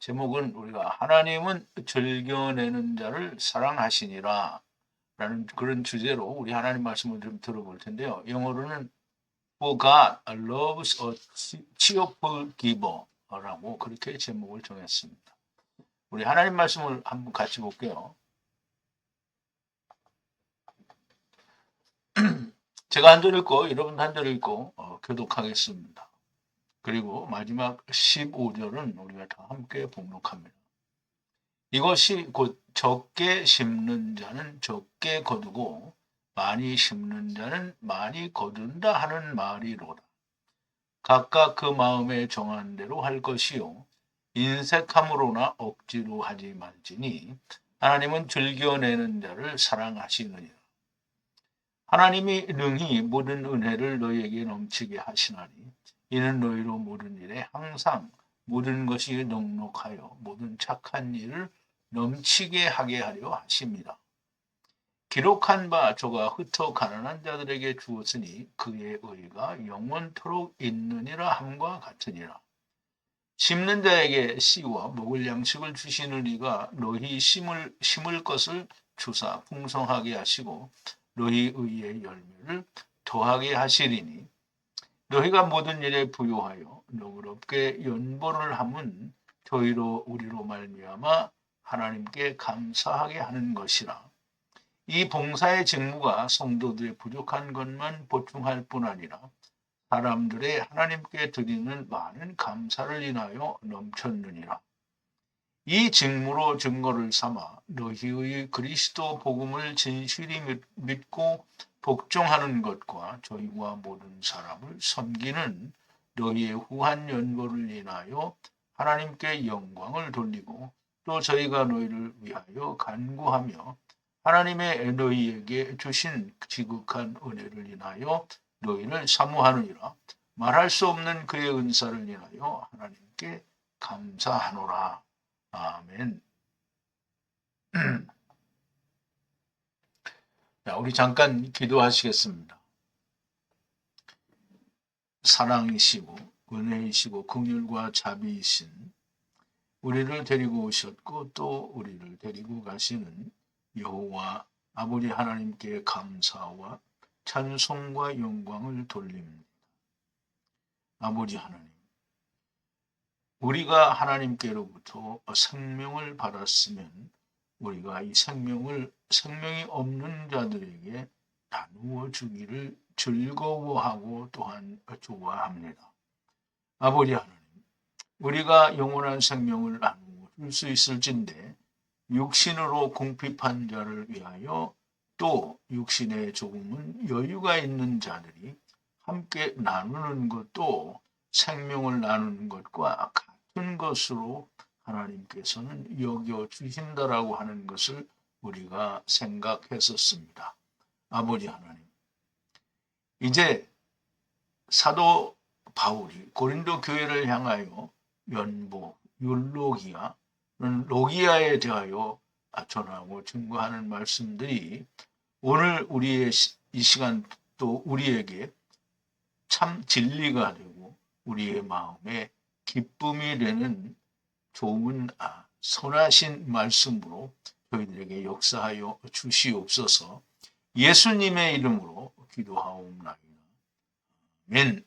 제목은 우리가 하나님은 즐겨내는 자를 사랑하시니라 라는 그런 주제로 우리 하나님 말씀을 좀 들어볼 텐데요. 영어로는 For God loves a cheerful giver라고 그렇게 제목을 정했습니다. 우리 하나님 말씀을 한번 같이 볼게요. 제가 한 절 읽고 여러분 한 절 읽고 교독하겠습니다. 그리고 마지막 15절은 우리가 다 함께 봉독합니다. 이것이 곧 적게 심는 자는 적게 거두고 많이 심는 자는 많이 거둔다 하는 말이로다. 각각 그 마음에 정한 대로 할 것이요 인색함으로나 억지로 하지 말지니 하나님은 즐겨내는 자를 사랑하시느니라. 하나님이 능히 모든 은혜를 너희에게 넘치게 하시나니 이는 너희로 모든 일에 항상 모든 것이 넉넉하여 모든 착한 일을 넘치게 하게 하려 하십니다. 기록한 바 저가 흩어 가난한 자들에게 주었으니 그의 의가 영원토록 있느니라 함과 같으니라. 심는 자에게 씨와 먹을 양식을 주시는 이가 너희 심을 것을 주사 풍성하게 하시고 너희 의의 열매를 더하게 하시리니 너희가 모든 일에 부요하여 너그럽게 연보를 함은 저희로 우리로 말미암아 하나님께 감사하게 하는 것이라. 이 봉사의 직무가 성도들의 부족한 것만 보충할 뿐 아니라 사람들의 하나님께 드리는 많은 감사를 인하여 넘쳤느니라. 이 직무로 증거를 삼아 너희의 그리스도 복음을 진실히 믿고 복종하는 것과 저희와 모든 사람을 섬기는 너희의 후한 연보를 인하여 하나님께 영광을 돌리고 또 저희가 너희를 위하여 간구하며 하나님의 너희에게 주신 지극한 은혜를 인하여 너희를 사모하느니라. 말할 수 없는 그의 은사를 인하여 하나님께 감사하노라. 아멘. 자, 우리 잠깐 기도하시겠습니다. 사랑이시고 은혜이시고 긍휼과 자비이신 우리를 데리고 오셨고 또 우리를 데리고 가시는 여호와 아버지 하나님께 감사와 찬송과 영광을 돌립니다. 아버지 하나님, 우리가 하나님께로부터 생명을 받았으면 우리가 이 생명이 없는 자들에게 나누어 주기를 즐거워하고 또한 좋아합니다. 아버지 하나님, 우리가 영원한 생명을 나누어 줄 수 있을진데 육신으로 궁핍한 자를 위하여 또 육신에 조금은 여유가 있는 자들이 함께 나누는 것도 생명을 나누는 것과 같은 것으로 하나님께서는 여겨 주신다라고 하는 것을 우리가 생각했었습니다. 아버지 하나님, 이제 사도 바울이 고린도 교회를 향하여 연보, 율로기아는 로기아에 대하여 전하고 증거하는 말씀들이 오늘 우리의 이 시간 또 우리에게 참 진리가 되고 우리의 마음에 기쁨이 되는 좋은 선하신 말씀으로 저희들에게 역사하여 주시옵소서. 예수님의 이름으로 기도하옵나이다. 아멘.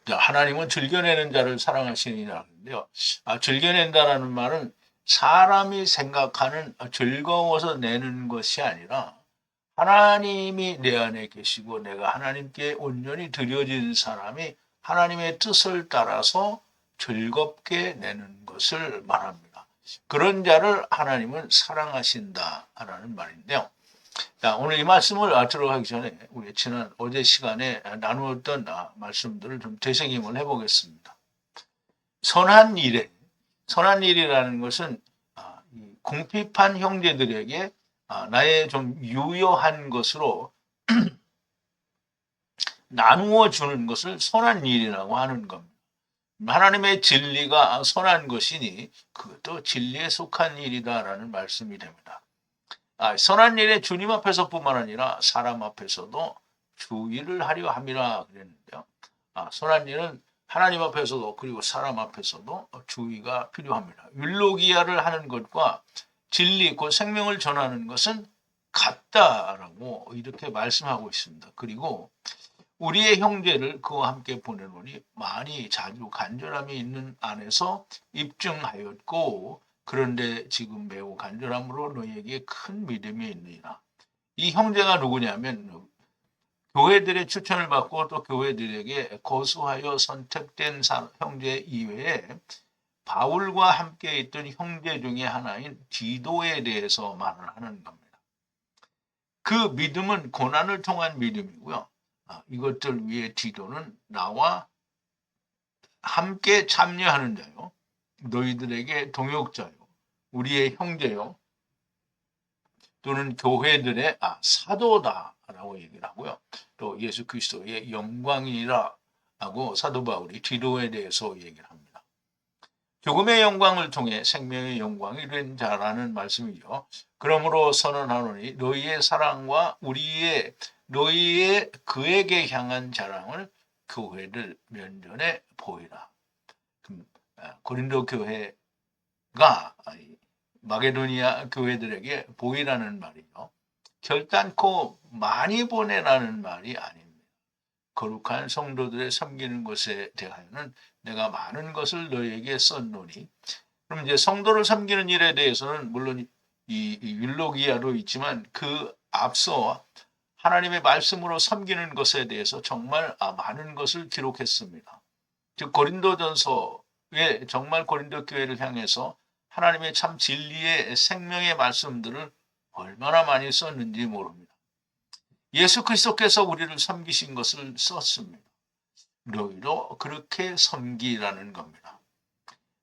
하나님은 즐겨내는 자를 사랑하시니라 하는데요. 즐겨낸다라는 말은 사람이 생각하는 즐거워서 내는 것이 아니라 하나님이 내 안에 계시고 내가 하나님께 온전히 드려진 사람이 하나님의 뜻을 따라서 즐겁게 내는 것을 말합니다. 그런 자를 하나님은 사랑하신다라는 말인데요. 자, 오늘 이 말씀을 들어가기 전에 우리 어제 시간에 나누었던 말씀들을 좀 되새김을 해보겠습니다. 선한 일이라는 것은 궁핍한 형제들에게 나의 좀 유효한 것으로 나누어 주는 것을 선한 일이라고 하는 겁니다. 하나님의 진리가 선한 것이니 그것도 진리에 속한 일이다라는 말씀이 됩니다. 선한 일에 주님 앞에서뿐만 아니라 사람 앞에서도 주의를 하려 함이라 그랬는데요. 선한 일은 하나님 앞에서도 그리고 사람 앞에서도 주의가 필요합니다. 율로기아를 하는 것과 진리, 그 생명을 전하는 것은 같다라고 이렇게 말씀하고 있습니다. 그리고 우리의 형제를 그와 함께 보내노니 많이 자주 간절함이 있는 안에서 입증하였고 그런데 지금 매우 간절함으로 너희에게 큰 믿음이 있느니라. 이 형제가 누구냐면 교회들의 추천을 받고 또 교회들에게 거수하여 선택된 형제 이외에 바울과 함께 있던 형제 중에 하나인 디도에 대해서 말을 하는 겁니다. 그 믿음은 고난을 통한 믿음이고요. 이것들 위해 디도는 나와 함께 참여하는 자요. 너희들에게 동역자요. 우리의 형제요. 또는 교회들의 사도다라고 얘기를 하고요. 또 예수 그리스도의 영광이라 하고 사도 바울이 디도에 대해서 얘기를 합니다. 죽음의 영광을 통해 생명의 영광이 된 자라는 말씀이죠. 그러므로 선언하노니 너희의 사랑과 너희의 그에게 향한 자랑을 교회들 면전에 보이라. 고린도 교회가 마게도니아 교회들에게 보이라는 말이죠. 결단코 많이 보내라는 말이 아닙니다. 거룩한 성도들의 섬기는 것에 대하여는 내가 많은 것을 너희에게 썼노니. 그럼 이제 성도를 섬기는 일에 대해서는 물론 이 율로기아도 있지만 그 앞서 하나님의 말씀으로 섬기는 것에 대해서 정말 많은 것을 기록했습니다. 즉 고린도전서에 정말 고린도 교회를 향해서 하나님의 참 진리의 생명의 말씀들을 얼마나 많이 썼는지 모릅니다. 예수 그리스도께서 우리를 섬기신 것을 썼습니다. 너희도 그렇게 섬기라는 겁니다.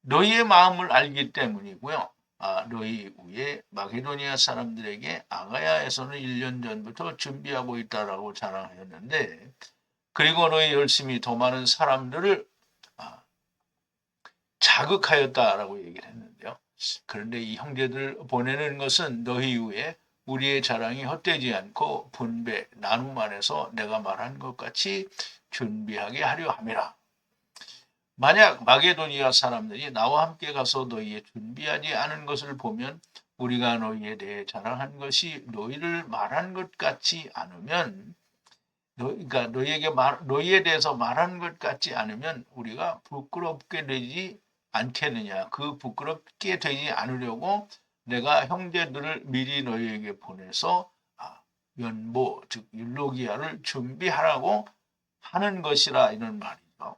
너희의 마음을 알기 때문이고요. 너희 위에 마게도니아 사람들에게 아가야에서는 1년 전부터 준비하고 있다라고 자랑하였는데 그리고 너희 열심히 더 많은 사람들을 자극하였다라고 얘기를 했는데요. 그런데 이 형제들 보내는 것은 너희 위에 우리의 자랑이 헛되지 않고 분배, 나눔 안에서 내가 말한 것 같이 준비하게 하려 함이라. 만약 마게도니아 사람들이 나와 함께 가서 너희의 준비하지 않은 것을 보면 우리가 너희에 대해 자랑한 것이 너희를 말한 것 같지 않으면 그러니까 너희에 대해서 말한 것 같지 않으면 우리가 부끄럽게 되지 않겠느냐. 그 부끄럽게 되지 않으려고 내가 형제들을 미리 너희에게 보내서 연보 즉 율로기아를 준비하라고 하는 것이라 이런 말이죠.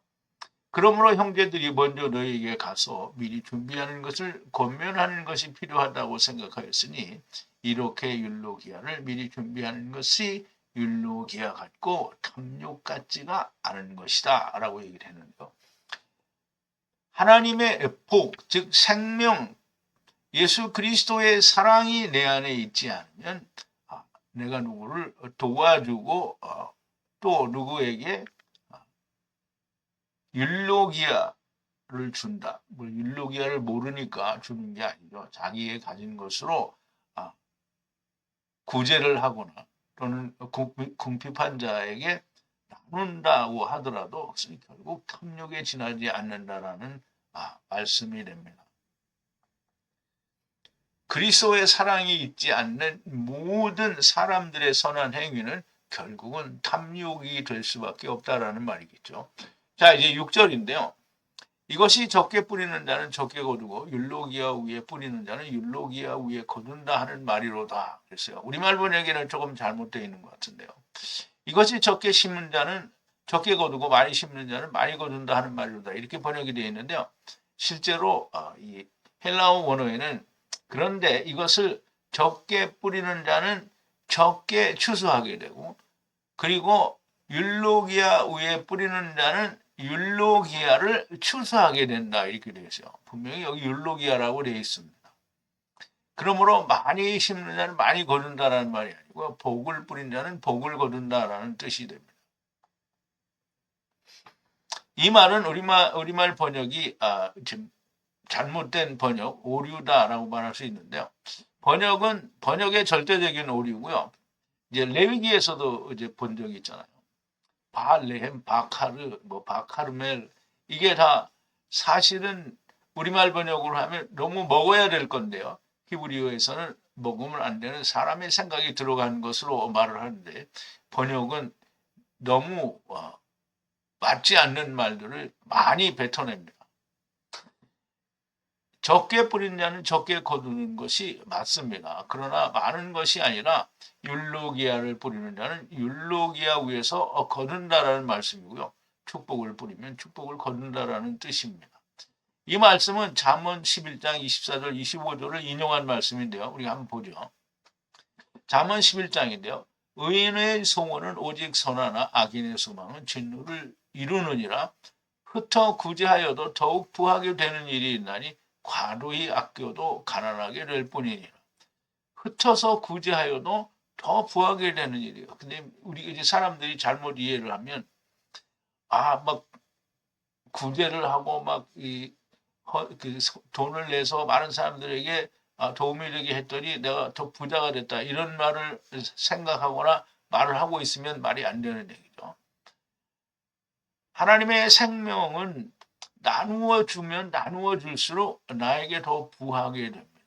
그러므로 형제들이 먼저 너희에게 가서 미리 준비하는 것을 권면하는 것이 필요하다고 생각하였으니 이렇게 율로기아를 미리 준비하는 것이 율로기아 같고 탐욕 같지가 않은 것이다 라고 얘기를 했는데요. 하나님의 복, 즉 생명, 예수 그리스도의 사랑이 내 안에 있지 않으면 내가 누구를 도와주고 또 누구에게 율로기아를 준다. 율로기아를 모르니까 주는 게 아니죠. 자기의 가진 것으로 구제를 하거나 또는 궁핍한 자에게 나눈다고 하더라도 결국 탐욕에 지나지 않는다라는 말씀이 됩니다. 그리스도의 사랑이 있지 않는 모든 사람들의 선한 행위는 결국은 탐욕이 될 수밖에 없다라는 말이겠죠. 자, 이제 6절인데요. 이것이 적게 뿌리는 자는 적게 거두고 율로기아 위에 뿌리는 자는 율로기아 위에 거둔다 하는 말이로다. 그랬어요. 우리말 번역에는 조금 잘못되어 있는 것 같은데요. 이것이 적게 심는 자는 적게 거두고 많이 심는 자는 많이 거둔다 하는 말이로다. 이렇게 번역이 되어 있는데요. 실제로 이 헬라어 원어에는 그런데 이것을 적게 뿌리는 자는 적게 추수하게 되고 그리고 율로기아 위에 뿌리는 자는 율로기아를 추수하게 된다 이렇게 되어 있어요. 분명히 여기 율로기아라고 되어 있습니다. 그러므로 많이 심는 자는 많이 거둔다라는 말이 아니고 복을 뿌린 자는 복을 거둔다라는 뜻이 됩니다. 이 말은 우리말 번역이 지금 잘못된 번역, 오류다라고 말할 수 있는데요. 번역의 절대적인 오류고요. 이제 레위기에서도 이제 본 적이 있잖아요. 바알레헴, 바카르, 바카르멜 이게 다 사실은 우리말 번역으로 하면 너무 먹어야 될 건데요. 히브리어에서는 먹으면 안 되는 사람의 생각이 들어간 것으로 말을 하는데 번역은 너무 맞지 않는 말들을 많이 뱉어냅니다. 적게 뿌린 자는 적게 거두는 것이 맞습니다. 그러나 많은 것이 아니라 율로기아를 뿌리는 자는 율로기아 위에서 거둔다라는 말씀이고요. 축복을 뿌리면 축복을 거둔다라는 뜻입니다. 이 말씀은 잠언 11장 24절 25절을 인용한 말씀인데요. 우리가 한번 보죠. 잠언 11장인데요. 의인의 소원은 오직 선하나 악인의 소망은 진노를 이루느니라. 흩어 구제하여도 더욱 부하게 되는 일이 있나니 과도히 아껴도 가난하게 될 뿐이니라. 흩어서 구제하여도 더 부하게 되는 일이에요. 근데 우리 이제 사람들이 잘못 이해를 하면 막 구제를 하고 그 돈을 내서 많은 사람들에게 도움이 되게 했더니 내가 더 부자가 됐다. 이런 말을 생각하거나 말을 하고 있으면 말이 안 되는 얘기죠. 하나님의 생명은 나누어 주면 나누어 줄수록 나에게 더 부하게 됩니다.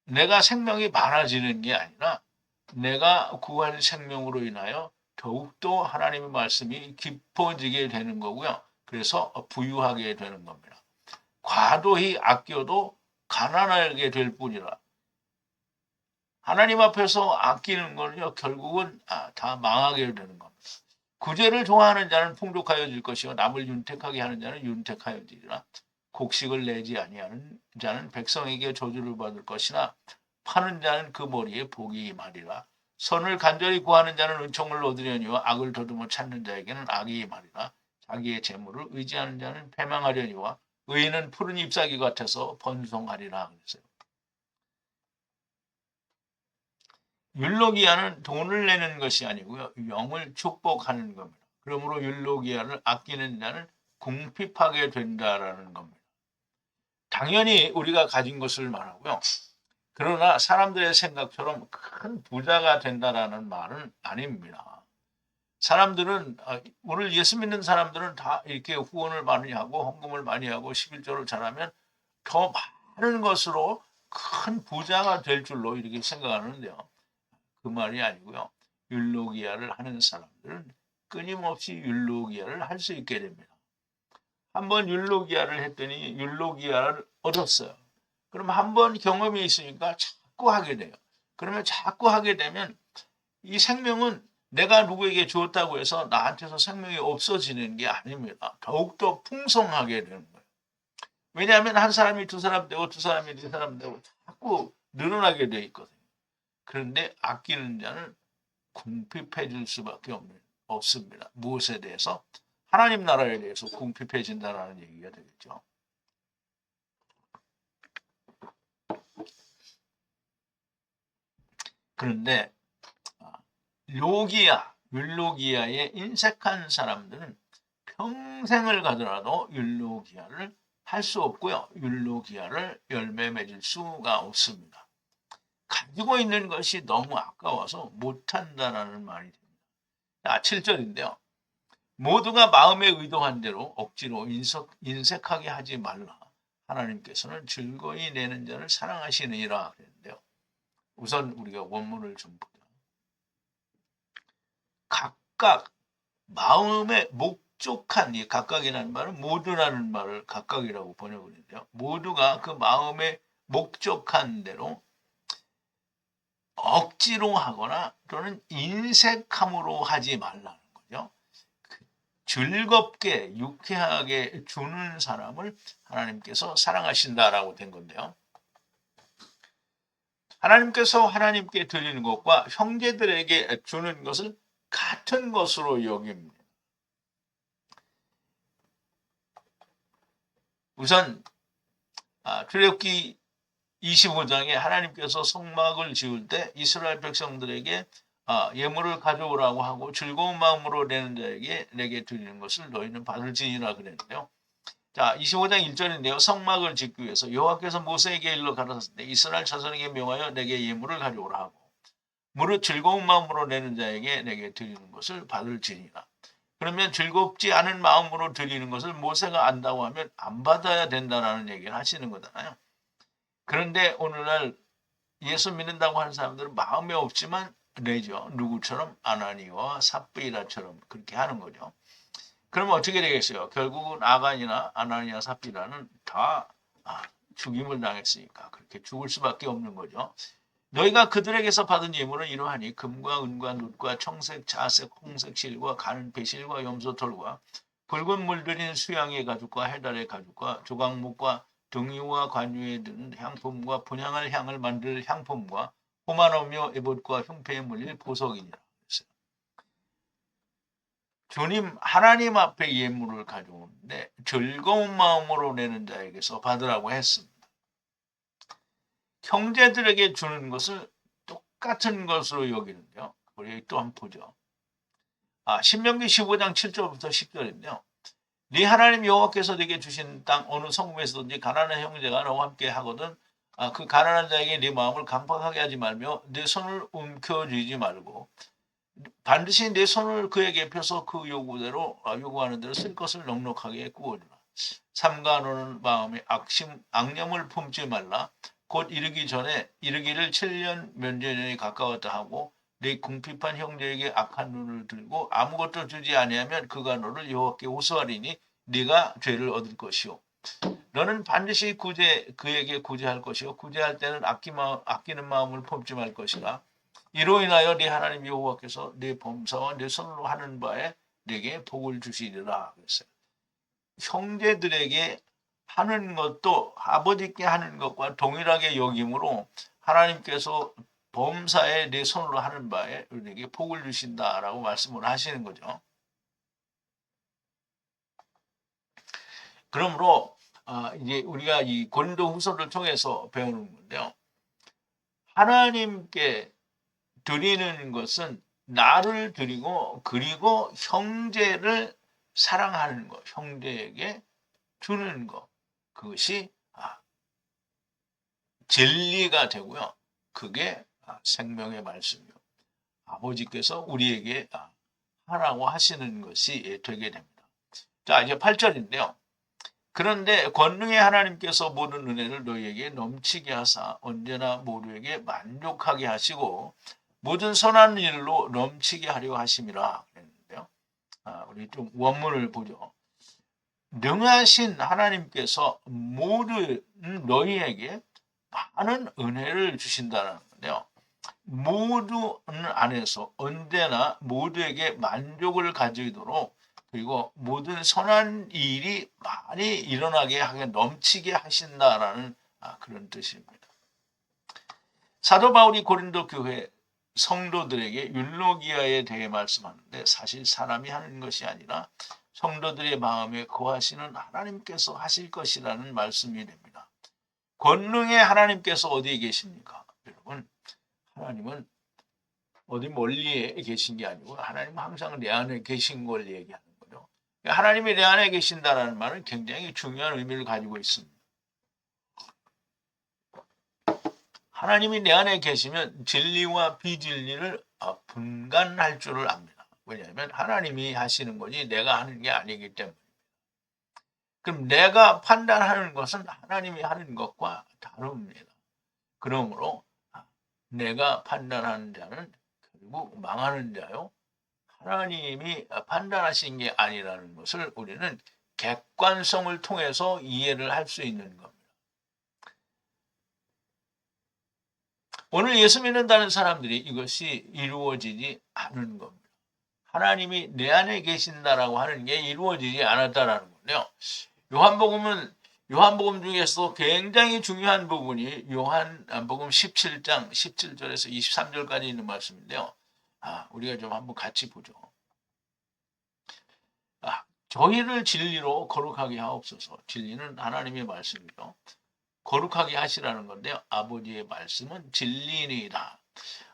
내가 생명이 많아지는 게 아니라 내가 구한 생명으로 인하여 더욱더 하나님의 말씀이 깊어지게 되는 거고요. 그래서 부유하게 되는 겁니다. 과도히 아껴도 가난하게 될 뿐이라. 하나님 앞에서 아끼는 거는요, 결국은 다 망하게 되는 겁니다. 구제를 좋아하는 자는 풍족하여질 것이요 남을 윤택하게 하는 자는 윤택하여지리라. 곡식을 내지 아니하는 자는 백성에게 저주를 받을 것이나 파는 자는 그 머리에 복이 임하리라. 선을 간절히 구하는 자는 은총을 얻으려니와 악을 더듬어 찾는 자에게는 악이 임하리라. 자기의 재물을 의지하는 자는 패망하려니와 의인은 푸른 잎사귀 같아서 번성하리라. 그랬어요. 율로기아는 돈을 내는 것이 아니고요. 영을 축복하는 겁니다. 그러므로 율로기아를 아끼는 자는 궁핍하게 된다라는 겁니다. 당연히 우리가 가진 것을 말하고요. 그러나 사람들의 생각처럼 큰 부자가 된다라는 말은 아닙니다. 사람들은 오늘 예수 믿는 사람들은 다 이렇게 후원을 많이 하고 헌금을 많이 하고 11조를 잘하면 더 많은 것으로 큰 부자가 될 줄로 이렇게 생각하는데요. 그 말이 아니고요. 율로기아를 하는 사람들은 끊임없이 율로기아를 할 수 있게 됩니다. 한번 율로기아를 했더니 율로기아를 얻었어요. 그럼 한번 경험이 있으니까 자꾸 하게 돼요. 그러면 자꾸 하게 되면 이 생명은 내가 누구에게 주었다고 해서 나한테서 생명이 없어지는 게 아닙니다. 더욱더 풍성하게 되는 거예요. 왜냐하면 한 사람이 두 사람 되고 두 사람이 네 사람 되고 자꾸 늘어나게 돼 있거든요. 그런데 아끼는 자는 궁핍해질 수밖에 없습니다. 무엇에 대해서? 하나님 나라에 대해서 궁핍해진다는 얘기가 되겠죠. 그런데 율로기아에 인색한 사람들은 평생을 가더라도 율로기아를 할 수 없고요. 율로기아를 열매 맺을 수가 없습니다. 가지고 있는 것이 너무 아까워서 못한다라는 말이 됩니다. 7절인데요. 모두가 마음에 의도한 대로 억지로 인색하게 하지 말라. 하나님께서는 즐거이 내는 자를 사랑하시느니라 그랬는데요. 우선 우리가 원문을 좀 보자. 각각 마음에 목적한, 이 각각이라는 말은 모두라는 말을 각각이라고 번역을 했는데요. 모두가 그 마음에 목적한 대로 억지로 하거나 또는 인색함으로 하지 말라는 거죠. 즐겁게 유쾌하게 주는 사람을 하나님께서 사랑하신다라고 된 건데요. 하나님께서 하나님께 드리는 것과 형제들에게 주는 것을 같은 것으로 여깁니다. 우선 출애굽기 25장에 하나님께서 성막을 지을 때 이스라엘 백성들에게 예물을 가져오라고 하고 즐거운 마음으로 내는 자에게 내게 드리는 것을 너희는 받을지니라 그랬는데요. 자, 25장 1절인데요. 성막을 짓기 위해서 여호와께서 모세에게 일러 가라사대 때 이스라엘 자손에게 명하여 내게 예물을 가져오라 하고 무릇 즐거운 마음으로 내는 자에게 내게 드리는 것을 받을지니라. 그러면 즐겁지 않은 마음으로 드리는 것을 모세가 안다고 하면 안 받아야 된다는 얘기를 하시는 거잖아요. 그런데 오늘날 예수 믿는다고 하는 사람들은 마음에 없지만 내죠. 누구처럼? 아나니와 삽비라처럼 그렇게 하는 거죠. 그러면 어떻게 되겠어요? 결국은 아간이나 아나니아 삽비라는 다 죽임을 당했으니까 그렇게 죽을 수밖에 없는 거죠. 너희가 그들에게서 받은 예물은 이러하니 금과 은과 놋과 청색, 자색, 홍색 실과 가는 배실과 염소털과 붉은 물들인 수양의 가죽과 해달의 가죽과 조각목과 등유와 관유에 드는 향품과 분향할 향을 만들 향품과 호마노며 에봇과 흉패에 물릴 보석이니라. 주님 하나님 앞에 예물을 가져오는데 즐거운 마음으로 내는 자에게서 받으라고 했습니다. 형제들에게 주는 것을 똑같은 것으로 여기는데요. 우리 또 한번 보죠. 신명기 15장 7절부터 10절인데요. 네 하나님 여호와께서 네게 주신 땅 어느 성읍에서든지 가난한 형제가 너와 함께 하거든 그 가난한 자에게 네 마음을 강팍하게 하지 말며 네 손을 움켜쥐지 말고 반드시 내 손을 그에게 펴서 그 요구대로 요구하는 대로 쓸 것을 넉넉하게 구하리라. 삼가노는 마음에 악념을 품지 말라. 곧 이르기를 7년 면제년이 가까웠다 하고 네 궁핍한 형제에게 악한 눈을 들고 아무것도 주지 아니하면 그가 너를 여호와께 호소하리니 네가 죄를 얻을 것이요. 너는 반드시 그에게 구제할 것이요 구제할 때는 아끼는 마음을 품지 말 것이라. 이로 인하여 네 하나님 여호와께서 네 범사와 네 손으로 하는 바에 네게 복을 주시리라 그랬어요. 형제들에게 하는 것도 아버지께 하는 것과 동일하게 여김으로 하나님께서 범사에 내 손으로 하는 바에 우리에게 복을 주신다라고 말씀을 하시는 거죠. 그러므로 이제 우리가 이 고린도후서를 통해서 배우는 건데요. 하나님께 드리는 것은 나를 드리고 그리고 형제를 사랑하는 것, 형제에게 주는 것, 그것이 진리가 되고요. 그게 생명의 말씀이요. 아버지께서 우리에게 하라고 하시는 것이 되게 됩니다. 자, 이제 8절인데요. 그런데 권능의 하나님께서 모든 은혜를 너희에게 넘치게 하사 언제나 모두에게 만족하게 하시고 모든 선한 일로 넘치게 하려 하심이라 그랬는데요. 우리 좀 원문을 보죠. 능하신 하나님께서 모든 너희에게 많은 은혜를 주신다는 건데요. 모두 안에서 언제나 모두에게 만족을 가지도록 그리고 모든 선한 일이 많이 일어나게 하게 넘치게 하신다라는 그런 뜻입니다. 사도 바울이 고린도 교회 성도들에게 율로기아에 대해 말씀하는데 사실 사람이 하는 것이 아니라 성도들의 마음에 거하시는 하나님께서 하실 것이라는 말씀이 됩니다. 권능의 하나님께서 어디에 계십니까? 여러분, 하나님은 어디 멀리에 계신 게 아니고 하나님은 항상 내 안에 계신 걸 얘기하는 거죠. 하나님이 내 안에 계신다는 말은 굉장히 중요한 의미를 가지고 있습니다. 하나님이 내 안에 계시면 진리와 비진리를 분간할 줄을 압니다. 왜냐하면 하나님이 하시는 거지 내가 하는 게 아니기 때문입니다. 그럼 내가 판단하는 것은 하나님이 하는 것과 다릅니다. 그러므로 내가 판단하는 자는 결국 망하는 자요. 하나님이 판단하신 게 아니라는 것을 우리는 객관성을 통해서 이해를 할 수 있는 겁니다. 오늘 예수 믿는다는 사람들이 이것이 이루어지지 않은 겁니다. 하나님이 내 안에 계신다라고 하는 게 이루어지지 않았다라는 건데요. 요한복음 중에서 굉장히 중요한 부분이 요한복음 17장 17절에서 23절까지 있는 말씀인데요. 우리가 좀 한번 같이 보죠. 저희를 진리로 거룩하게 하옵소서. 진리는 하나님의 말씀이죠. 거룩하게 하시라는 건데요. 아버지의 말씀은 진리니이다.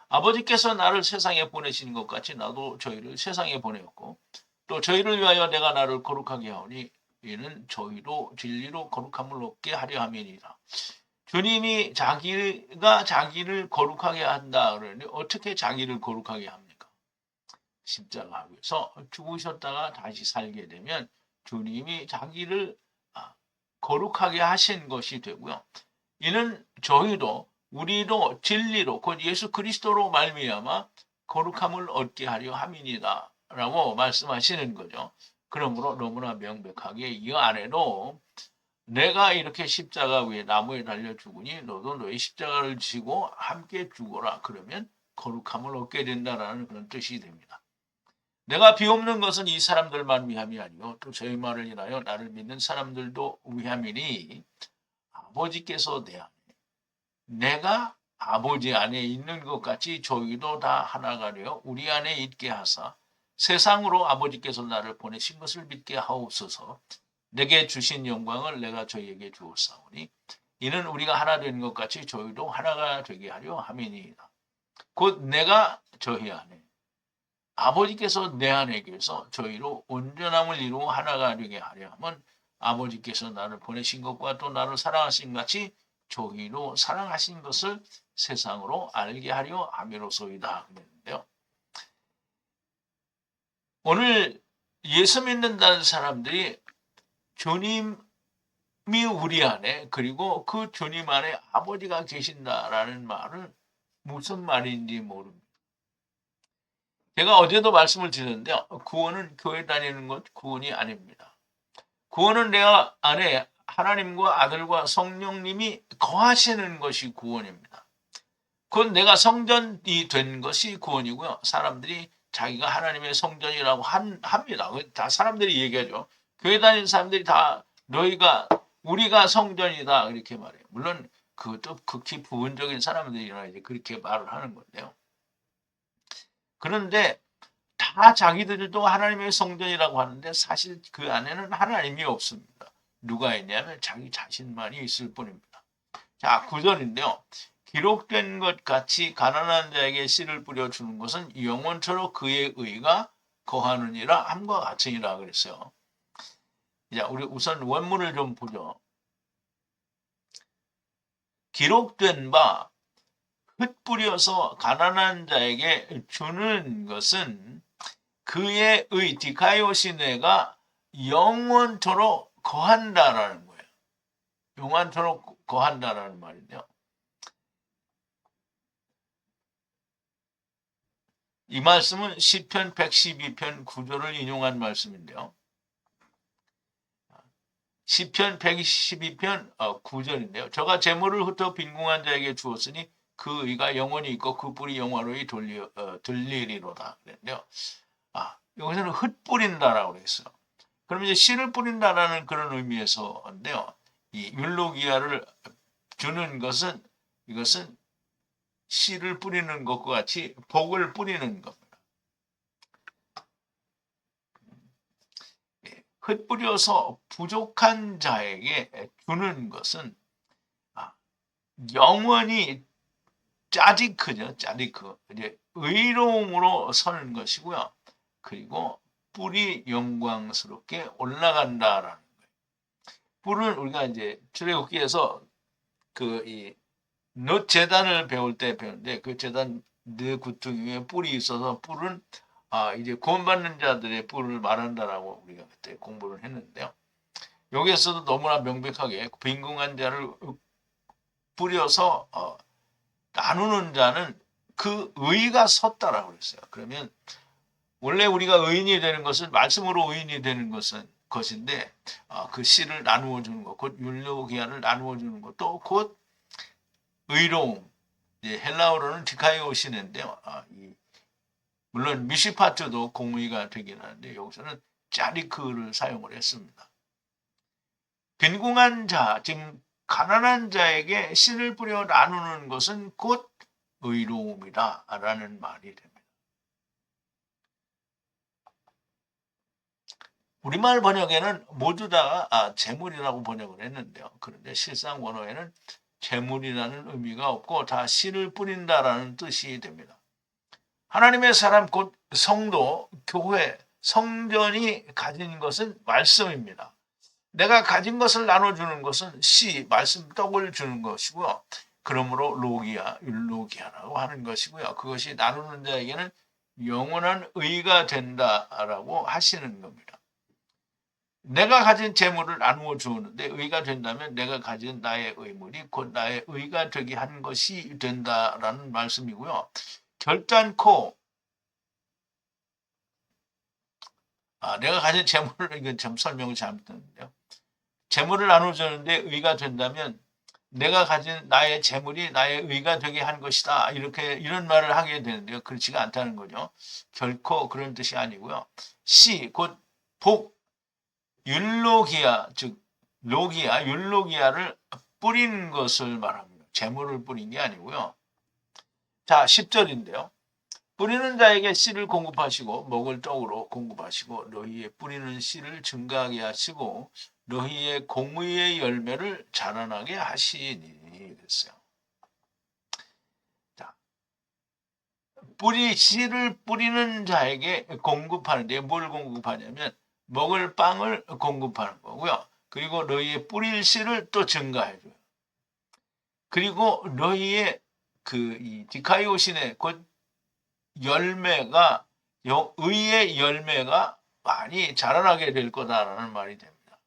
아버지께서 나를 세상에 보내신 것 같이 나도 저희를 세상에 보내었고 또 저희를 위하여 내가 나를 거룩하게 하오니 이는 저희도 진리로 거룩함을 얻게 하려 함이니라. 주님이 자기가 자기를 거룩하게 한다 그러니 어떻게 자기를 거룩하게 합니까? 십자가 위에서 죽으셨다가 다시 살게 되면 주님이 자기를 거룩하게 하신 것이 되고요. 이는 저희도 우리도 진리로 곧 예수 그리스도로 말미암아 거룩함을 얻게 하려 함이니라 라고 말씀하시는 거죠. 그러므로 너무나 명백하게 이 안에도 내가 이렇게 십자가 위에 나무에 달려 죽으니 너도 너의 십자가를 지고 함께 죽어라. 그러면 거룩함을 얻게 된다라는 그런 뜻이 됩니다. 내가 비옵는 것은 이 사람들만 위함이 아니요 또 저희 말을 인하여 나를 믿는 사람들도 위함이니 아버지께서 내 안에 내가 아버지 안에 있는 것 같이 저희도 다 하나가 되어 우리 안에 있게 하사 세상으로 아버지께서 나를 보내신 것을 믿게 하옵소서. 내게 주신 영광을 내가 저희에게 주었사오니 이는 우리가 하나 되는 것 같이 저희도 하나가 되게 하려 함이니이다. 곧 내가 저희 안에 아버지께서 내 안에 계서 저희로 온전함을 이루어 하나가 되게 하려 함은 아버지께서 나를 보내신 것과 또 나를 사랑하신 같이 저희로 사랑하신 것을 세상으로 알게 하려 함이로소이다. 그랬는데요. 오늘 예수 믿는다는 사람들이 주님이 우리 안에 그리고 그 주님 안에 아버지가 계신다라는 말은 무슨 말인지 모릅니다. 제가 어제도 말씀을 드렸는데요. 구원은 교회 다니는 것 구원이 아닙니다. 구원은 내가 안에 하나님과 아들과 성령님이 거하시는 것이 구원입니다. 그건 내가 성전이 된 것이 구원이고요. 사람들이 자기가 하나님의 성전이라고 합니다. 다 사람들이 얘기하죠. 교회 다니는 사람들이 다 너희가 우리가 성전이다 이렇게 말해요. 물론 그것도 극히 부분적인 사람들이라 이제 그렇게 말을 하는 건데요. 그런데 다 자기들도 하나님의 성전이라고 하는데 사실 그 안에는 하나님이 없습니다. 누가 있냐면 자기 자신만이 있을 뿐입니다. 자, 9절인데요. 기록된 것 같이 가난한 자에게 씨를 뿌려주는 것은 영원토록 그의 의가 거하느니라 함과 같으니라 그랬어요. 자, 우리 우선 원문을 좀 보죠. 기록된 바 흩뿌려서 가난한 자에게 주는 것은 그의 의 디카이오시네가 영원토록 거한다라는 거예요. 영원토록 거한다라는 말인데요. 이 말씀은 시편 112편 9절을 인용한 말씀인데요. 시편 112편 9절인데요. 저가 재물을 흩어 빈궁한 자에게 주었으니 그 의가 영원히 있고 그 뿔이 영원히 들리리로다. 그랬는데요. 여기서는 흩뿌린다라고 그랬어요. 그럼 이제 씨를 뿌린다라는 그런 의미에서인데요. 이 율로기아를 주는 것은 이것은 씨를 뿌리는 것과 같이 복을 뿌리는 겁니다. 흩뿌려서 부족한 자에게 주는 것은 영원히 짜디크죠. 짜디크. 이제 의로움으로 서는 것이고요. 그리고 뿔이 영광스럽게 올라간다라는 거예요. 뿔은 우리가 이제 출애굽기에서 이 놋재단을 배울 때 배우는데 그 재단 네 구퉁이 위에 뿔이 있어서 뿔은 이제 구원받는 자들의 뿔을 말한다라고 우리가 그때 공부를 했는데요. 여기에서도 너무나 명백하게 빈궁한 자를 뿌려서 나누는 자는 그 의가 섰다라고 그랬어요. 그러면 원래 우리가 의인이 되는 것은 말씀으로 의인이 되는 것인데 그 씨를 나누어 주는 것, 곧 율로기아를 나누어 주는 것도 곧 의로움. 헬라어로는 디카이오시는데요. 물론 미시파트도 공의가 되긴 하는데 여기서는 짜리크를 사용을 했습니다. 빈궁한 자, 지금 가난한 자에게 씨를 뿌려 나누는 것은 곧 의로움이다라는 말이 됩니다. 우리말 번역에는 모두 다 재물이라고 번역을 했는데요. 그런데 실상 원어에는 재물이라는 의미가 없고 다 씨를 뿌린다라는 뜻이 됩니다. 하나님의 사람 곧 성도, 교회, 성전이 가진 것은 말씀입니다. 내가 가진 것을 나눠주는 것은 씨, 말씀 떡을 주는 것이고요. 그러므로 로기아, 율로기아라고 하는 것이고요. 그것이 나누는 자에게는 영원한 의가 된다라고 하시는 겁니다. 내가 가진 재물을 나누어 주었는데 의가 된다면 내가 가진 나의 의물이 곧 나의 의가 되게 하는 것이 된다라는 말씀이고요. 결단코 내가 가진 재물을 이건 참 설명을 잘못했는데요. 재물을 나누어 주는데 의가 된다면 내가 가진 나의 재물이 나의 의가 되게 한 것이다. 이런 말을 하게 되는데요. 그렇지가 않다는 거죠. 결코 그런 뜻이 아니고요. 씨, 곧 복, 율로기아, 즉 로기아, 율로기아를 뿌린 것을 말합니다. 재물을 뿌린 게 아니고요. 자, 10절인데요. 뿌리는 자에게 씨를 공급하시고 먹을 떡으로 공급하시고 너희의 뿌리는 씨를 증가하게 하시고 너희의 공의의 열매를 자라나게 하시니 그랬어요. 자, 씨를 뿌리는 자에게 공급하는데 뭘 공급하냐면 먹을 빵을 공급하는 거고요. 그리고 너희의 뿌릴 씨를 또 증가해줘요. 그리고 너희의 이 디카이오신의 곧 열매가 의의 열매가 많이 자라나게 될 거다라는 말이 됩니다.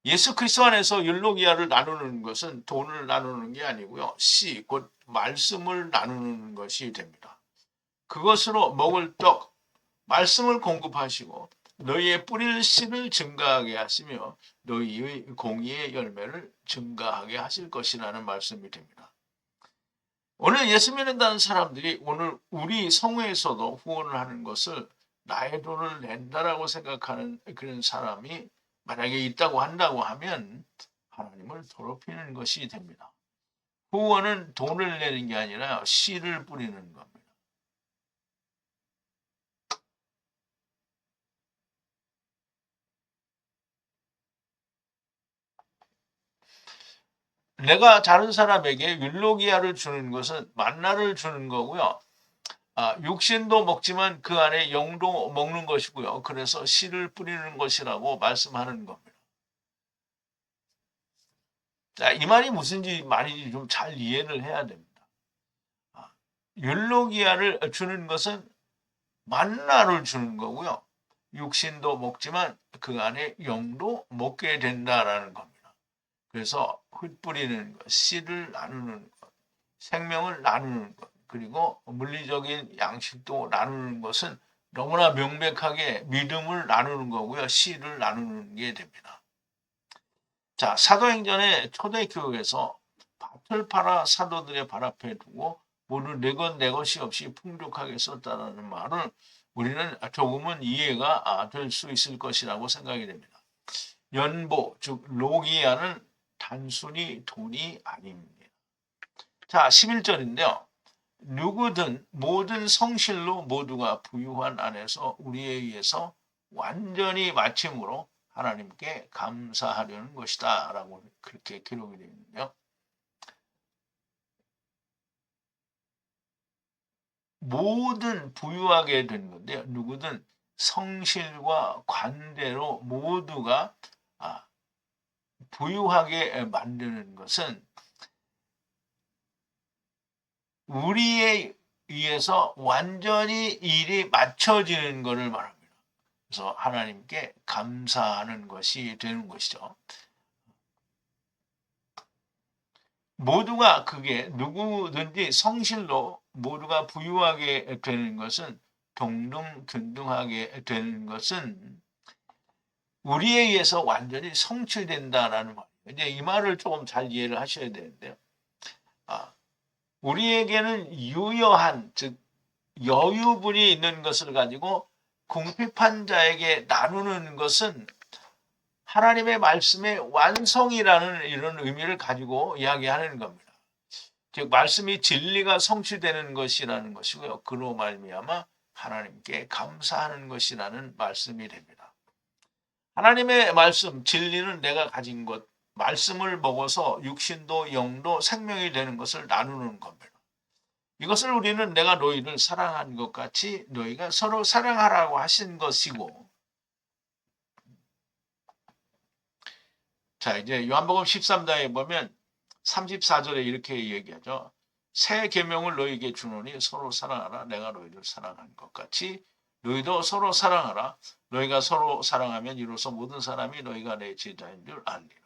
예수 그리스도 안에서 율로기아를 나누는 것은 돈을 나누는 게 아니고요. 씨, 곧 말씀을 나누는 것이 됩니다. 그것으로 먹을 떡, 말씀을 공급하시고 너희의 뿌릴 씨를 증가하게 하시며 너희의 공의의 열매를 증가하게 하실 것이라는 말씀이 됩니다. 오늘 예수 믿는다는 사람들이 오늘 우리 성회에서도 후원을 하는 것을 나의 돈을 낸다라고 생각하는 그런 사람이 만약에 있다고 한다고 하면 하나님을 더럽히는 것이 됩니다. 후원은 돈을 내는 게 아니라 씨를 뿌리는 겁니다. 내가 다른 사람에게 율로기아를 주는 것은 만나를 주는 거고요. 육신도 먹지만 그 안에 영도 먹는 것이고요. 그래서 씨를 뿌리는 것이라고 말씀하는 겁니다. 자, 이 말이 무슨 말인지 좀 잘 이해를 해야 됩니다. 율로기아를 주는 것은 만나를 주는 거고요. 육신도 먹지만 그 안에 영도 먹게 된다라는 겁니다. 그래서 흩뿌리는 것, 씨를 나누는 것, 생명을 나누는 것, 그리고 물리적인 양식도 나누는 것은 너무나 명백하게 믿음을 나누는 거고요. 씨를 나누는 게 됩니다. 자, 사도행전의 초대교회에서 밭을 팔아 사도들의 발 앞에 두고 모두 내 것 내 것이 없이 풍족하게 썼다는 말을 우리는 조금은 이해가 될 수 있을 것이라고 생각이 됩니다. 연보, 즉 로기아는 단순히 돈이 아닙니다. 자, 11절인데요. 누구든 모든 성실로 모두가 부유한 안에서 우리에 의해서 완전히 마침으로 하나님께 감사하려는 것이다 라고 그렇게 기록이 되어 있는데요. 모든 부유하게 된 건데요. 누구든 성실과 관대로 모두가 부유하게 만드는 것은 우리에 의해서 완전히 일이 맞춰지는 것을 말합니다. 그래서 하나님께 감사하는 것이 되는 것이죠. 모두가 그게 누구든지 성실로 모두가 부유하게 되는 것은 동등균등하게 되는 것은 우리에 의해서 완전히 성취된다라는 말이에요. 이제 이 말을 조금 잘 이해를 하셔야 되는데요. 우리에게는 유여한 즉 여유분이 있는 것을 가지고 궁핍한 자에게 나누는 것은 하나님의 말씀의 완성이라는 이런 의미를 가지고 이야기하는 겁니다. 즉 말씀이 진리가 성취되는 것이라는 것이고요. 그로 말미암아 하나님께 감사하는 것이라는 말씀이 됩니다. 하나님의 말씀, 진리는 내가 가진 것, 말씀을 먹어서 육신도 영도 생명이 되는 것을 나누는 겁니다. 이것을 우리는 내가 너희를 사랑한 것 같이 너희가 서로 사랑하라고 하신 것이고, 자 이제 요한복음 13장에 보면 34절에 이렇게 얘기하죠. 새 계명을 너희에게 주노니 서로 사랑하라. 내가 너희를 사랑한 것 같이 너희도 서로 사랑하라. 너희가 서로 사랑하면 이로써 모든 사람이 너희가 내 제자인 줄 알리라.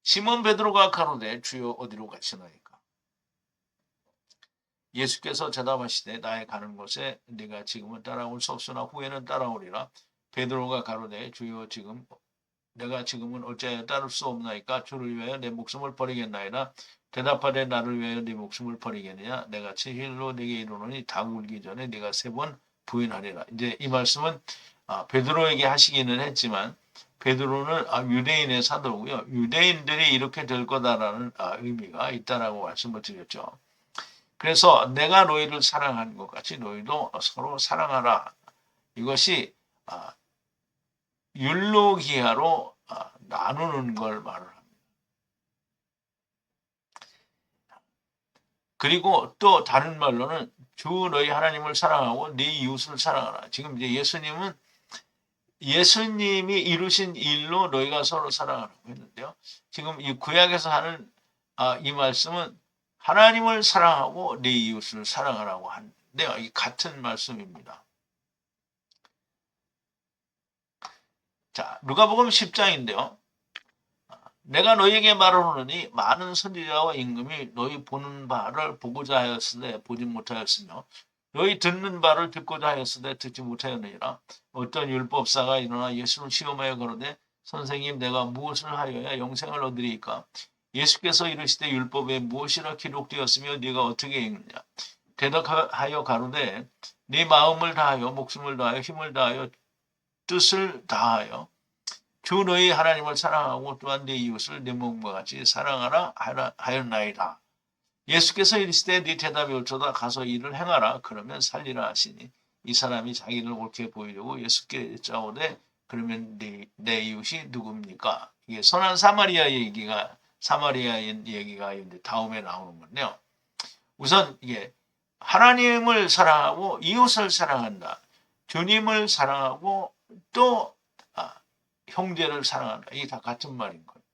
시몬 베드로가 가로되 주여 어디로 가시나이까? 예수께서 대답하시되 나의 가는 곳에 네가 지금은 따라올 수 없으나 후에는 따라오리라. 베드로가 가로되 주여 내가 지금은 어찌하여 따를 수 없나이까? 주를 위하여 내 목숨을 버리겠나이다. 대답하되 나를 위하여 네 목숨을 버리겠느냐? 내가 진실로 네게 이르노니 닭 울기 전에 네가 3번 부인하리라. 이제 이 말씀은 베드로에게 하시기는 했지만 베드로는 유대인의 사도고요. 유대인들이 이렇게 될 거다라는 의미가 있다라고 말씀을 드렸죠. 그래서 내가 너희를 사랑한 것 같이 너희도 서로 사랑하라. 이것이 율로기아로 나누는 걸 말을 합니다. 그리고 또 다른 말로는 주 너희 하나님을 사랑하고 네 이웃을 사랑하라. 지금 이제 예수님이 이루신 일로 너희가 서로 사랑하라고 했는데요. 지금 이 구약에서 하는 이 말씀은 하나님을 사랑하고 네 이웃을 사랑하라고 하는데요. 이 같은 말씀입니다. 자, 누가복음 10장인데요. 내가 너희에게 말하노니 많은 선지자와 임금이 너희 보는 바를 보고자 하였으되 보지 못하였으며 너희 듣는 바를 듣고자 하였으되 듣지 못하였느니라. 어떤 율법사가 일어나 예수를 시험하여 가로되 선생님 내가 무엇을 하여야 영생을 얻으리이까? 예수께서 이르시되 율법에 무엇이라 기록되었으며 네가 어떻게 읽느냐? 대답하여 가로되 네 마음을 다하여 목숨을 다하여 힘을 다하여 뜻을 다하여 주 너희 하나님을 사랑하고 또한 네 이웃을 네 몸과 같이 사랑하라 하였나이다. 예수께서 이르시되 네 대답이 옳도다. 가서 이를 행하라. 그러면 살리라 하시니 이 사람이 자기를 옳게 보이려고 예수께 여짜오되 그러면 내 이웃이 누굽니까? 이게 선한 사마리아인 얘기가 이제 다음에 나오는 건데요. 우선 이게 하나님을 사랑하고 이웃을 사랑한다. 주님을 사랑하고 또 형제를 사랑한다. 이게 다 같은 말인 거예요.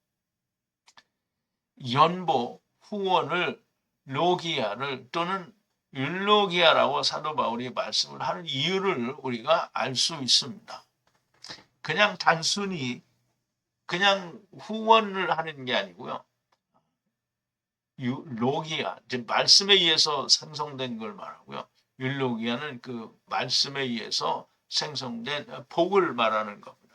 연보, 후원을 로기아를 또는 율로기아라고 사도 바울이 말씀을 하는 이유를 우리가 알 수 있습니다. 그냥 단순히 그냥 후원을 하는 게 아니고요. 로기아, 말씀에 의해서 생성된 걸 말하고요. 율로기아는 그 말씀에 의해서 생성된 복을 말하는 겁니다.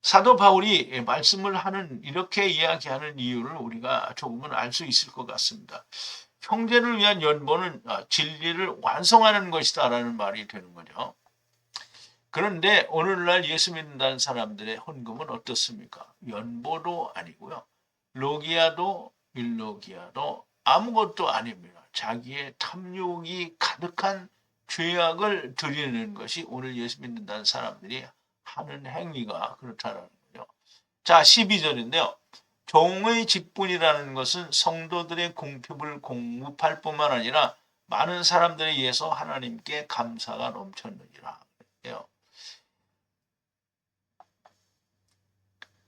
사도 바울이 말씀을 하는 이렇게 이야기하는 이유를 우리가 조금은 알 수 있을 것 같습니다. 형제를 위한 연보는 진리를 완성하는 것이다 라는 말이 되는 거죠. 그런데 오늘날 예수 믿는다는 사람들의 헌금은 어떻습니까? 연보도 아니고요. 로기아도 율로기아도 아무것도 아닙니다. 자기의 탐욕이 가득한 죄악을 드리는 것이 오늘 예수 믿는다는 사람들이 하는 행위가 그렇다는 거죠. 자, 12절인데요. 종의 직분이라는 것은 성도들의 공핍을 공급할 뿐만 아니라 많은 사람들에 의해서 하나님께 감사가 넘쳤느니라.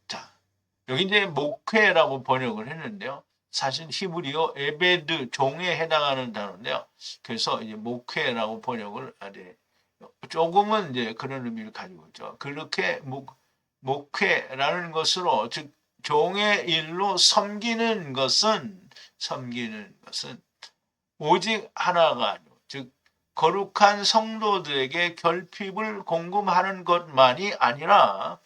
자, 여기 이제 목회라고 번역을 했는데요. 사실 히브리어 에베드 종에 해당하는 단어인데요. 그래서 이제 목회라고 번역을 조금은 이제 그런 의미를 가지고 있죠. 그렇게 목회라는 것으로 즉 종의 일로 섬기는 것은 오직 하나가 아니고 즉 거룩한 성도들에게 결핍을 공급하는 것만이 아니라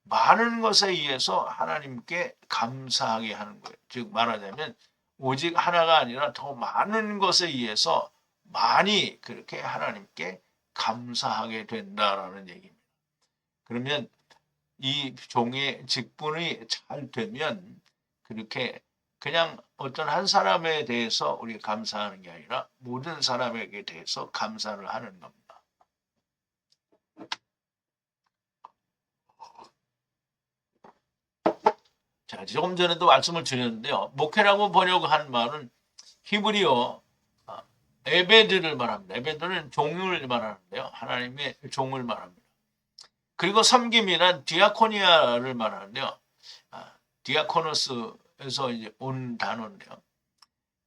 많은 것에 의해서 하나님께 감사하게 하는 거예요. 즉 말하자면 오직 하나가 아니라 더 많은 것에 의해서 많이 그렇게 하나님께 감사하게 된다라는 얘기입니다. 그러면 이 종의 직분이 잘 되면 그렇게 그냥 어떤 한 사람에 대해서 우리가 감사하는 게 아니라 모든 사람에게 대해서 감사를 하는 겁니다. 자, 조금 전에도 말씀을 드렸는데요. 목회라고 번역한 말은 히브리어 에베드를 말합니다. 에베드는 종을 말하는데요. 하나님의 종을 말합니다. 그리고 섬김이란 디아코니아를 말하는데요. 디아코노스 에서 이제 온 단어인데요.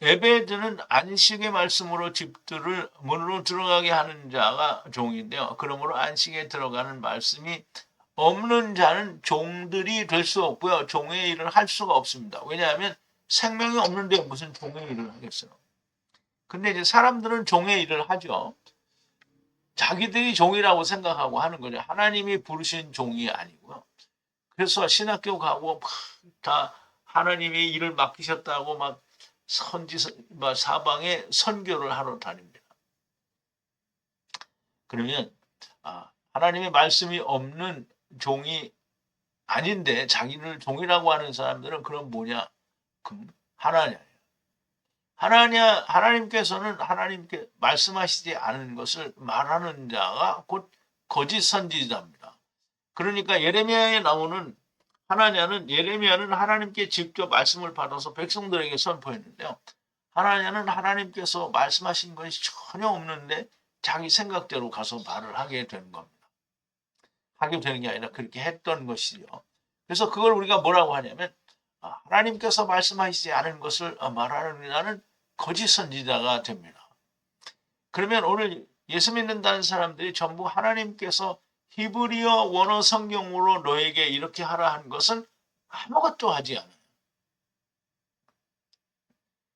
에베드는 안식의 말씀으로 집들을 문으로 들어가게 하는 자가 종인데요. 그러므로 안식에 들어가는 말씀이 없는 자는 종들이 될 수 없고요. 종의 일을 할 수가 없습니다. 왜냐하면 생명이 없는데 무슨 종의 일을 하겠어요. 근데 이제 사람들은 종의 일을 하죠. 자기들이 종이라고 생각하고 하는 거죠. 하나님이 부르신 종이 아니고요. 그래서 신학교 가고 다 하나님이 일을 맡기셨다고 막 사방에 선교를 하러 다닙니다. 그러면 하나님의 말씀이 없는 종이 아닌데 자기를 종이라고 하는 사람들은 그럼 뭐냐? 하나님께서는 하나님께 말씀하시지 않은 것을 말하는 자가 곧 거짓 선지자입니다. 그러니까 예레미야에 나오는 예레미야는 하나님께 직접 말씀을 받아서 백성들에게 선포했는데요. 하나냐는 하나님께서 말씀하신 것이 전혀 없는데 자기 생각대로 가서 말을 하게 되는 겁니다. 하게 되는 게 아니라 그렇게 했던 것이죠. 그래서 그걸 우리가 뭐라고 하냐면 하나님께서 말씀하시지 않은 것을 말하는 자는 거짓 선지자가 됩니다. 그러면 오늘 예수 믿는다는 사람들이 전부 하나님께서 히브리어 원어 성경으로 너에게 이렇게 하라 한 것은 아무것도 하지 않아요.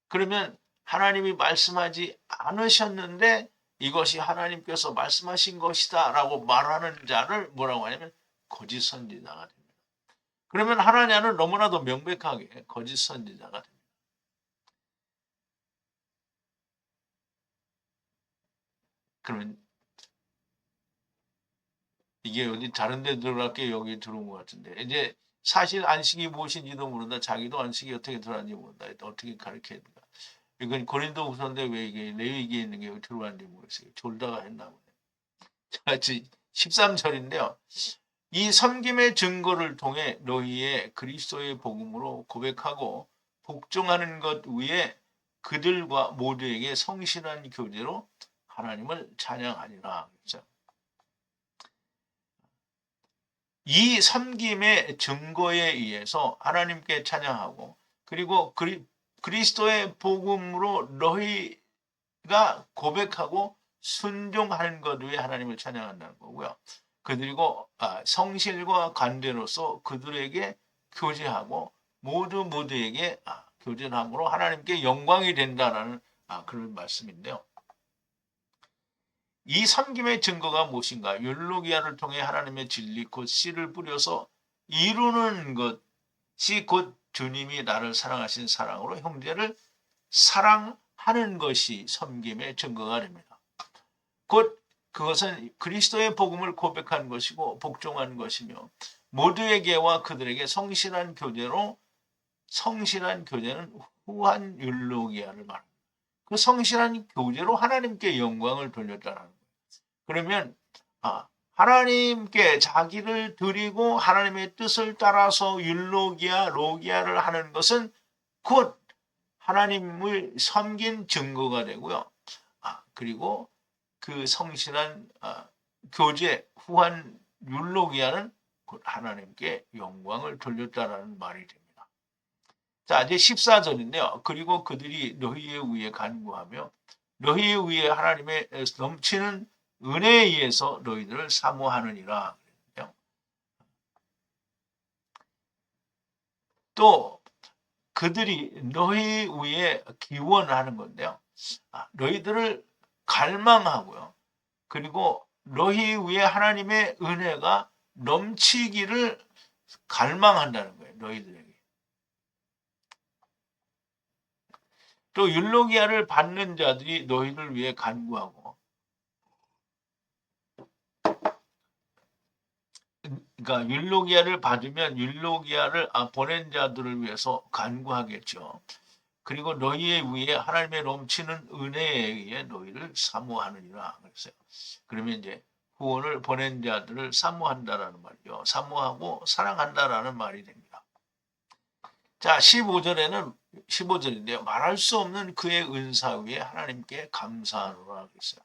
그러면 하나님이 말씀하지 않으셨는데 이것이 하나님께서 말씀하신 것이다 라고 말하는 자를 뭐라고 하냐면 거짓 선지자가 됩니다. 그러면 하나냐는 너무나도 명백하게 거짓 선지자가 됩니다. 그러면 이게 어디 다른 데 들어갈게 여기 들어온 것 같은데 이제 사실 안식이 무엇인지도 모른다. 자기도 안식이 어떻게 들어왔는지 모른다. 어떻게 가르쳐야 된다. 이건 고린도 후서인데 왜 이게 레위기에 있는 게 여기 들어왔는지 모르겠어요. 졸다가 했나 보네. 자, 13절인데요. 이 섬김의 증거를 통해 너희의 그리스도의 복음으로 고백하고 복종하는 것 위에 그들과 모두에게 성실한 교제로 하나님을 찬양하니라. 그렇죠? 이 섬김의 증거에 의해서 하나님께 찬양하고 그리고 그리스도의 복음으로 너희가 고백하고 순종하는 것 위에 하나님을 찬양한다는 거고요. 그리고 성실과 관대로서 그들에게 교제하고 모두에게 교제함으로 하나님께 영광이 된다라는 그런 말씀인데요. 이 섬김의 증거가 무엇인가? 율로기아를 통해 하나님의 진리 곧 씨를 뿌려서 이루는 것이 곧 주님이 나를 사랑하신 사랑으로 형제를 사랑하는 것이 섬김의 증거가 됩니다. 곧 그것은 그리스도의 복음을 고백하는 것이고 복종하는 것이며 모두에게와 그들에게 성실한 교제로 성실한 교제는 후한 율로기아를 말합니다. 그 성실한 교제로 하나님께 영광을 돌렸다는 거예요. 그러면 하나님께 자기를 드리고 하나님의 뜻을 따라서 율로기아, 로기아를 하는 것은 곧 하나님을 섬긴 증거가 되고요. 그리고 그 성실한 교제, 후한 율로기아는 곧 하나님께 영광을 돌렸다라는 말이 됩니다. 자, 이제 14절인데요. 그리고 그들이 너희에 의해 간구하며 너희에 의해 하나님의 넘치는 은혜에 의해서 너희들을 사모하느니라. 또 그들이 너희 위에 기원하는 건데요. 너희들을 갈망하고요. 그리고 너희 위에 하나님의 은혜가 넘치기를 갈망한다는 거예요. 너희들에게. 또 율로기아를 받는 자들이 너희를 위해 간구하고 그러니까 율로기아를 받으면 율로기아를 보낸 자들을 위해서 간구하겠죠. 그리고 너희에 의해 하나님의 넘치는 은혜에 의해 너희를 사모하느니라 그랬어요. 그러면 이제 후원을 보낸 자들을 사모한다라는 말이죠. 사모하고 사랑한다라는 말이 됩니다. 자, 15절인데요. 말할 수 없는 그의 은사 위에 하나님께 감사하노라 그랬어요.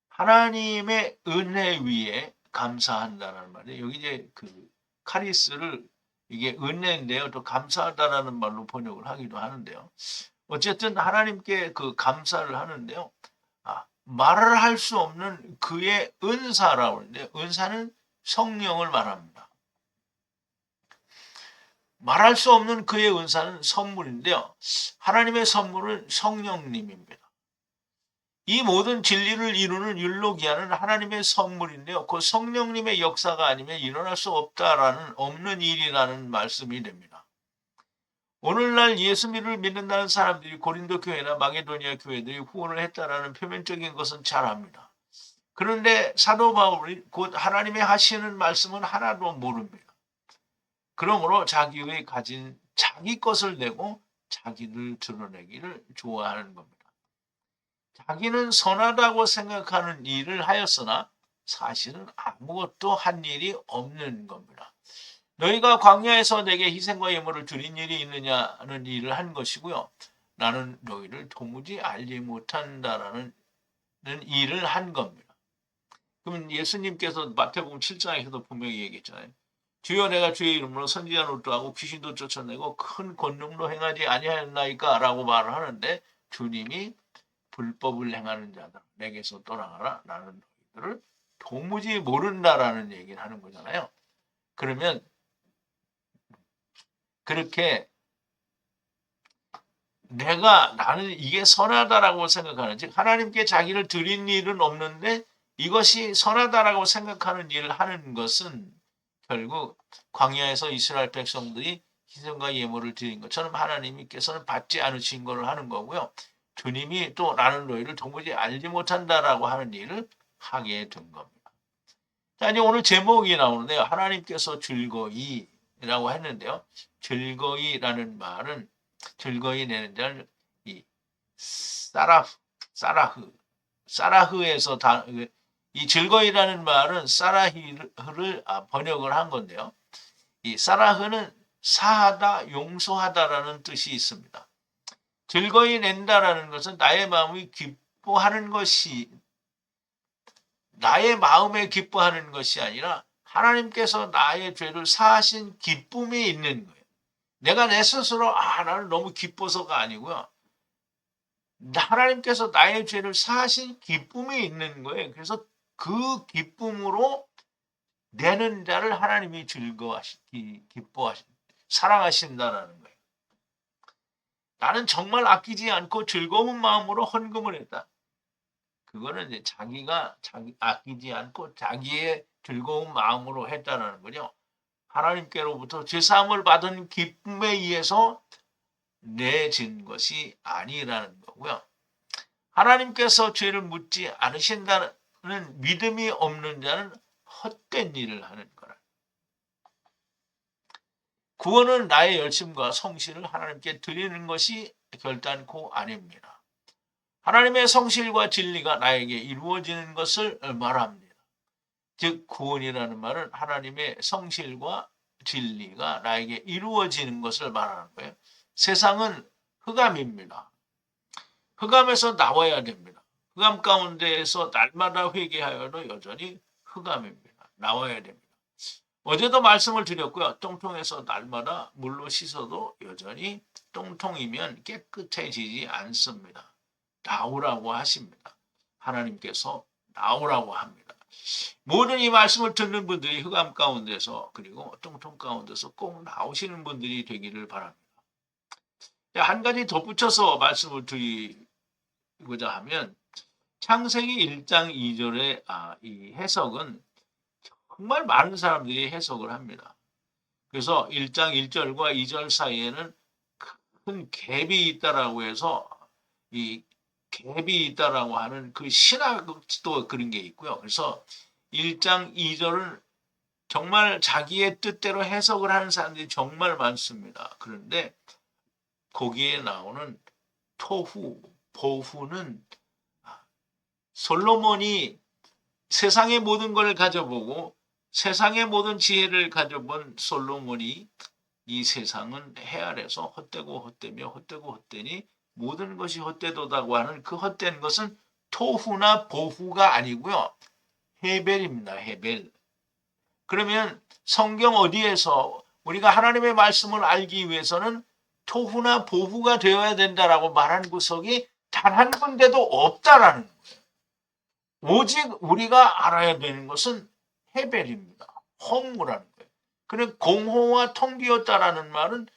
하나님의 은혜 위에 감사한다는 말이에요. 여기 이제 그 카리스를 이게 은혜인데요. 또 감사하다라는 말로 번역을 하기도 하는데요. 어쨌든 하나님께 그 감사를 하는데요. 말을 할 수 없는 그의 은사라고 하는데 은사는 성령을 말합니다. 말할 수 없는 그의 은사는 선물인데요. 하나님의 선물은 성령님입니다. 이 모든 진리를 이루는 율로기아는 하나님의 선물인데요. 그 성령님의 역사가 아니면 일어날 수 없는 일이라는 말씀이 됩니다. 오늘날 예수님을 믿는다는 사람들이 고린도 교회나 마게도니아 교회들이 후원을 했다라는 표면적인 것은 잘 압니다. 그런데 사도 바울이 곧 하나님의 하시는 말씀은 하나도 모릅니다. 그러므로 자기의 가진 자기 것을 내고 자기를 드러내기를 좋아하는 겁니다. 자기는 선하다고 생각하는 일을 하였으나 사실은 아무것도 한 일이 없는 겁니다. 너희가 광야에서 내게 희생과 예물을 드린 일이 있느냐는 일을 한 것이고요. 나는 너희를 도무지 알지 못한다라는 일을 한 겁니다. 그러면 예수님께서 마태복음 7장에서도 분명히 얘기했잖아요. 주여 내가 주의 이름으로 선지자 노릇하고 귀신도 쫓아내고 큰 권능로 행하지 아니하였나이까 라고 말을 하는데 주님이 불법을 행하는 자들 내게서 떠나가라 나는 너희들을 도무지 모른다라는 얘기를 하는 거잖아요. 그러면 그렇게 나는 이게 선하다라고 생각하는 즉 하나님께 자기를 드린 일은 없는데 이것이 선하다라고 생각하는 일을 하는 것은 결국 광야에서 이스라엘 백성들이 희생과 예물을 드린 것처럼 하나님께서는 받지 않으신 것을 하는 거고요. 주님이 또 나는 너희를 도무지 알지 못한다라고 하는 일을 하게 된 겁니다. 자, 이제 오늘 제목이 나오는데요. 하나님께서 즐거이라고 했는데요. 즐거이라는 말은 즐거이 내는 자를 이 사라흐에서 이 즐거이라는 말은 사라히를 번역을 한 건데요. 이 사라흐는 사하다, 용서하다라는 뜻이 있습니다. 즐거이 낸다라는 것은 나의 마음이 기뻐하는 것이 나의 마음에 기뻐하는 것이 아니라 하나님께서 나의 죄를 사하신 기쁨이 있는 거예요. 내가 내 스스로 나는 너무 기뻐서가 아니고요. 하나님께서 나의 죄를 사하신 기쁨이 있는 거예요. 그래서 그 기쁨으로 내는 자를 하나님이 사랑하신다라는 거예요. 나는 정말 아끼지 않고 즐거운 마음으로 헌금을 했다. 그거는 이제 자기가 아끼지 않고 자기의 즐거운 마음으로 했다는 거죠. 하나님께로부터 죄사함을 받은 기쁨에 의해서 내진 것이 아니라는 거고요. 하나님께서 죄를 묻지 않으신다는 믿음이 없는 자는 헛된 일을 하는 거라. 구원은 나의 열심과 성실을 하나님께 드리는 것이 결단코 아닙니다. 하나님의 성실과 진리가 나에게 이루어지는 것을 말합니다. 즉 구원이라는 말은 하나님의 성실과 진리가 나에게 이루어지는 것을 말하는 거예요. 세상은 흑암입니다. 흑암에서 나와야 됩니다. 흑암 가운데에서 날마다 회개하여도 여전히 흑암입니다. 나와야 됩니다. 어제도 말씀을 드렸고요. 똥통에서 날마다 물로 씻어도 여전히 똥통이면 깨끗해지지 않습니다. 나오라고 하십니다. 하나님께서 나오라고 합니다. 모든 이 말씀을 듣는 분들이 흑암 가운데서 그리고 똥통 가운데서 꼭 나오시는 분들이 되기를 바랍니다. 한 가지 덧붙여서 말씀을 드리고자 하면 창세기 1장 2절의 이 해석은 정말 많은 사람들이 해석을 합니다. 그래서 1장 1절과 2절 사이에는 큰 갭이 있다라고 해서 이 갭이 있다라고 하는 그 신학도 그런 게 있고요. 그래서 1장 2절은 정말 자기의 뜻대로 해석을 하는 사람들이 정말 많습니다. 그런데 거기에 나오는 토후, 보후는 솔로몬이 세상의 모든 걸 가져보고 세상의 모든 지혜를 가져본 솔로몬이 이 세상은 해 아래서 헛되고 헛되며 헛되고 헛되니 모든 것이 헛되도다고 하는 그 헛된 것은 토후나 보후가 아니고요. 헤벨입니다. 헤벨. 그러면 성경 어디에서 우리가 하나님의 말씀을 알기 위해서는 토후나 보후가 되어야 된다라고 말한 구석이 단 한 군데도 없다라는 거예요. 오직 우리가 알아야 되는 것은 헤벨입니다. 허무라는 거예요. 그런데 공허와 텅 비었다라는 말은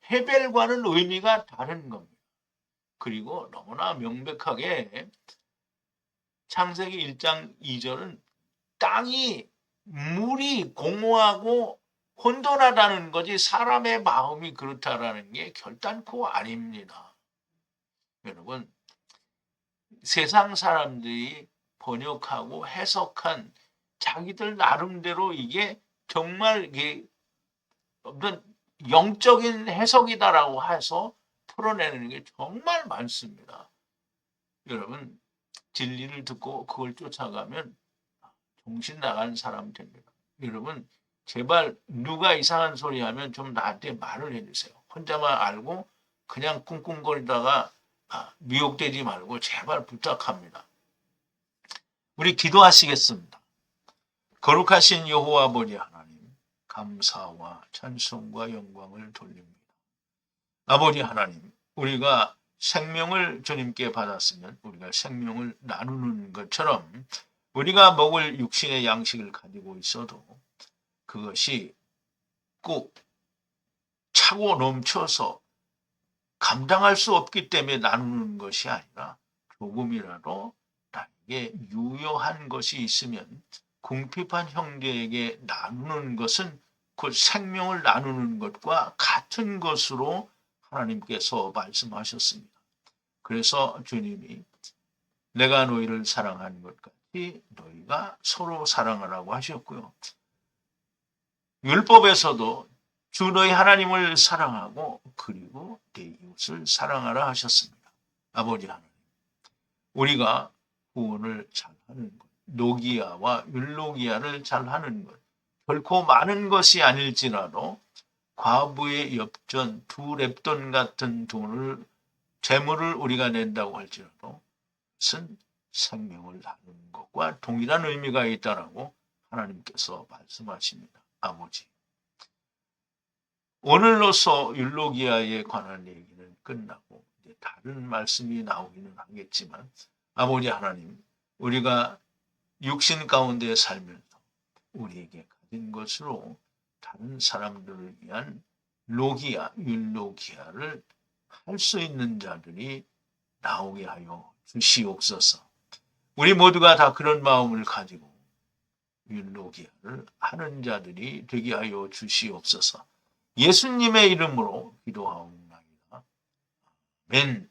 헤벨과는 의미가 다른 겁니다. 그리고 너무나 명백하게 창세기 1장 2절은 땅이 물이 공허하고 혼돈하다는 거지 사람의 마음이 그렇다라는 게 결단코 아닙니다. 여러분, 세상 사람들이 번역하고 해석한 자기들 나름대로 이게 정말 이게 어떤 영적인 해석이다라고 해서 풀어내는 게 정말 많습니다. 여러분, 진리를 듣고 그걸 쫓아가면 정신 나간 사람 됩니다. 여러분, 제발 누가 이상한 소리 하면 좀 나한테 말을 해주세요. 혼자만 알고 그냥 꿍꿍거리다가 미혹되지 말고 제발 부탁합니다. 우리 기도하시겠습니다. 거룩하신 여호와 아버지 하나님, 감사와 찬송과 영광을 돌립니다. 아버지 하나님, 우리가 생명을 주님께 받았으면 우리가 생명을 나누는 것처럼 우리가 먹을 육신의 양식을 가지고 있어도 그것이 꼭 차고 넘쳐서 감당할 수 없기 때문에 나누는 것이 아니라 조금이라도 나에게 유효한 것이 있으면 궁핍한 형제에게 나누는 것은 그 생명을 나누는 것과 같은 것으로 하나님께서 말씀하셨습니다. 그래서 주님이 내가 너희를 사랑하는 것 같이 너희가 서로 사랑하라고 하셨고요. 율법에서도 주 너희 하나님을 사랑하고 그리고 내 이웃을 사랑하라 하셨습니다. 아버지 하나님, 우리가 구원을 잘하는 것, 노기야와 율로기야를 잘하는 것, 결코 많은 것이 아닐지라도 과부의 엽전 2렙돈 같은 재물을 우리가 낸다고 할지라도 그것은 생명을 나누는 것과 동일한 의미가 있다라고 하나님께서 말씀하십니다. 아버지, 오늘로서 율로기아에 관한 얘기는 끝나고 이제 다른 말씀이 나오기는 하겠지만 아버지 하나님, 우리가 육신 가운데 살면서 우리에게 가진 것으로 다른 사람들을 위한 로기아, 율로기아를 할 수 있는 자들이 나오게 하여 주시옵소서. 우리 모두가 다 그런 마음을 가지고 율로기아를 하는 자들이 되게 하여 주시옵소서. 예수님의 이름으로 기도하옵나이다. 아멘.